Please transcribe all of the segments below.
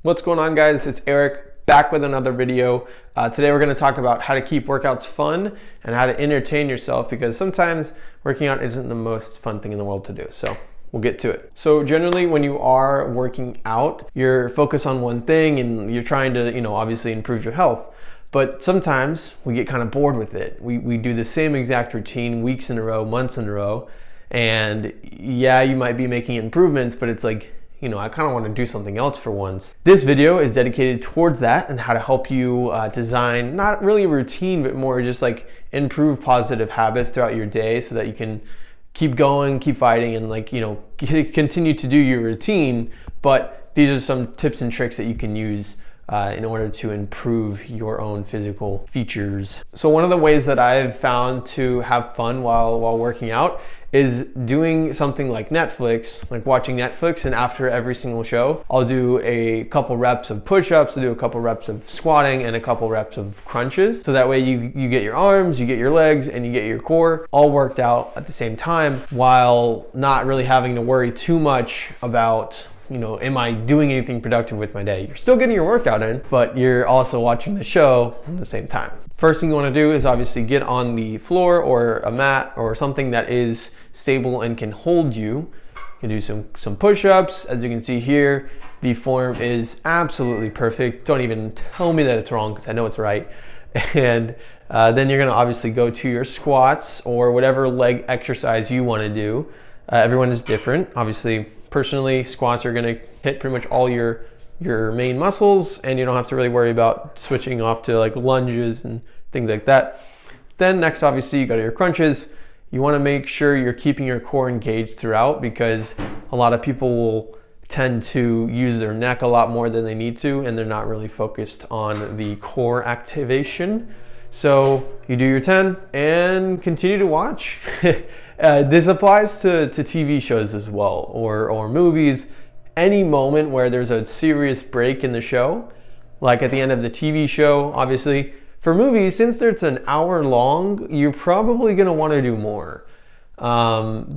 What's going on, guys? It's Eric back with another video. Today we're going to talk about how to keep workouts fun and how to entertain yourself, because sometimes working out isn't the most fun thing in the world to do. So we'll get to it. So generally when you are working out, you're focused on one thing and you're trying to, obviously improve your health. But sometimes we get kind of bored with it. We do the same exact routine weeks in a row, months in a row. And yeah, you might be making improvements, but it's like, I kind of want to do something else for once. This video is dedicated towards that and how to help you design, not really a routine, but more just like improve positive habits throughout your day so that you can keep going, keep fighting, and continue to do your routine. But these are some tips and tricks that you can use in order to improve your own physical features. So one of the ways that I've found to have fun while working out is doing something like Netflix, like watching Netflix, and after every single show, I'll do a couple reps of push-ups, I'll do a couple reps of squatting, and a couple reps of crunches. So that way you get your arms, you get your legs, and you get your core all worked out at the same time, while not really having to worry too much about am I doing anything productive with my day? You're still getting your workout in, but you're also watching the show at the same time. First thing you want to do is obviously get on the floor or a mat or something that is stable and can hold you. You can do some push-ups. As you can see here, the form is absolutely perfect. Don't even tell me that it's wrong, because I know it's right. And then you're going to obviously go to your squats or whatever leg exercise you want to do. Everyone is different. Obviously, personally, squats are going to hit pretty much all your main muscles, and you don't have to really worry about switching off to like lunges and things like that. Then next, obviously, you go to your crunches. You want to make sure you're keeping your core engaged throughout, because a lot of people will tend to use their neck a lot more than they need to, and they're not really focused on the core activation. So you do your 10 and continue to watch. This applies to TV shows as well, or movies. Any moment where there's a serious break in the show, like at the end of the TV show, obviously. For movies, since it's an hour long, you're probably going to want to do more.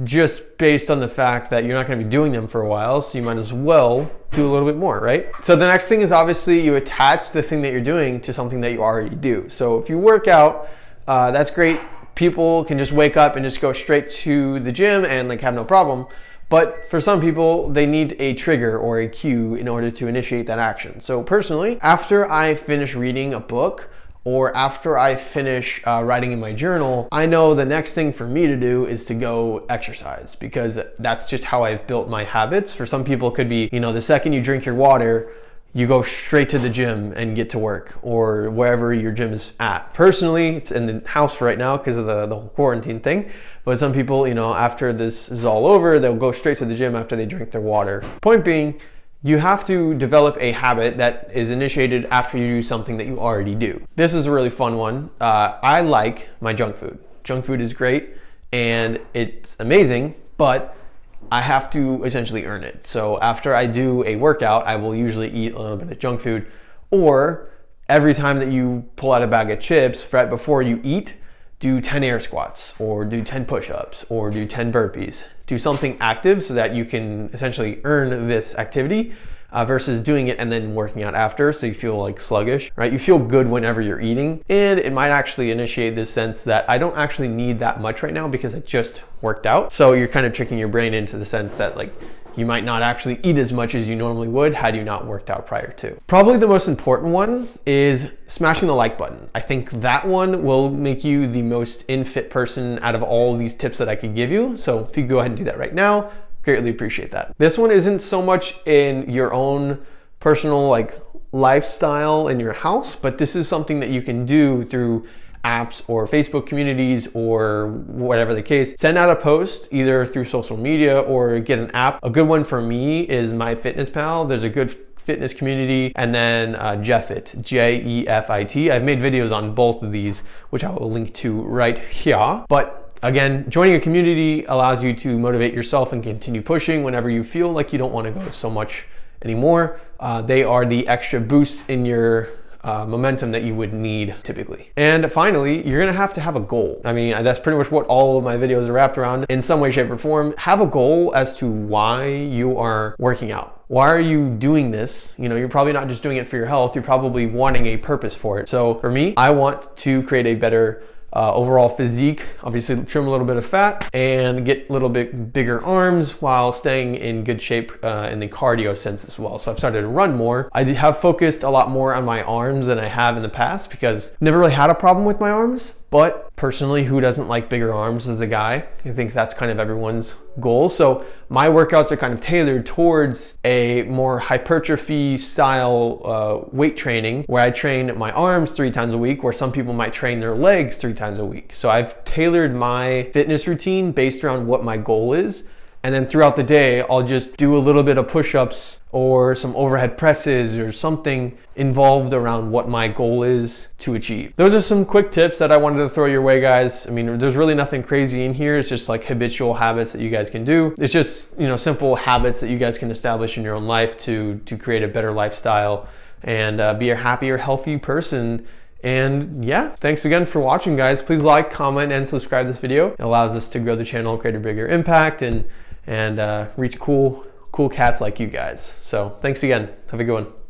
Just based on the fact that you're not going to be doing them for a while, so you might as well do a little bit more, right? So the next thing is obviously you attach the thing that you're doing to something that you already do. So if you work out, that's great. People can just wake up and just go straight to the gym and have no problem. But for some people, they need a trigger or a cue in order to initiate that action. So personally, after I finish reading a book, or after I finish writing in my journal, I know the next thing for me to do is to go exercise, because that's just how I've built my habits. For some people, it could be, the second you drink your water, you go straight to the gym and get to work, or wherever your gym is at. Personally, it's in the house for right now because of the whole quarantine thing. But some people, after this is all over, they'll go straight to the gym after they drink their water. Point being, you have to develop a habit that is initiated after you do something that you already do. This is a really fun one. I like my junk food. Junk food is great and it's amazing, but I have to essentially earn it. So after I do a workout, I will usually eat a little bit of junk food, or every time that you pull out a bag of chips, right before you eat, do 10 air squats, or do 10 push-ups, or do 10 burpees. Do something active so that you can essentially earn this activity versus doing it and then working out after, so you feel sluggish, right? You feel good whenever you're eating, and it might actually initiate this sense that I don't actually need that much right now because I just worked out. So you're kind of tricking your brain into the sense that you might not actually eat as much as you normally would had you not worked out prior to. Probably the most important one is smashing the like button. I think that one will make you the most fit person out of all these tips that I could give you. So if you go ahead and do that right now, greatly appreciate that. This one isn't so much in your own personal lifestyle in your house, but this is something that you can do through apps or Facebook communities or whatever the case. Send out a post either through social media or get an app. A good one for me is MyFitnessPal. There's a good fitness community, and then Jeffit, Jefit. I've made videos on both of these, which I will link to right here. But again, joining a community allows you to motivate yourself and continue pushing whenever you feel like you don't want to go so much anymore. They are the extra boost in your momentum that you would need typically. And finally, you're gonna have to have a goal. I mean, that's pretty much what all of my videos are wrapped around in some way, shape, or form. Have a goal as to why you are working out. Why are you doing this? You know, you're probably not just doing it for your health, you're probably wanting a purpose for it. So for me, I want to create a better overall physique, obviously trim a little bit of fat and get a little bit bigger arms while staying in good shape in the cardio sense as well. So I've started to run more. I have focused a lot more on my arms than I have in the past because I never really had a problem with my arms, but personally, who doesn't like bigger arms as a guy? I think that's kind of everyone's goal. So my workouts are kind of tailored towards a more hypertrophy style weight training where I train my arms 3 times a week, where some people might train their legs 3 times a week. So I've tailored my fitness routine based around what my goal is. And then throughout the day, I'll just do a little bit of push-ups or some overhead presses or something involved around what my goal is to achieve. Those are some quick tips that I wanted to throw your way, guys. I mean, there's really nothing crazy in here. It's just like habitual habits that you guys can do. It's just, you know, simple habits that you guys can establish in your own life to create a better lifestyle and be a happier, healthy person. And yeah, thanks again for watching, guys. Please like, comment, and subscribe to this video. It allows us to grow the channel, create a bigger impact, and reach cool cats like you guys. So thanks again. Have a good one.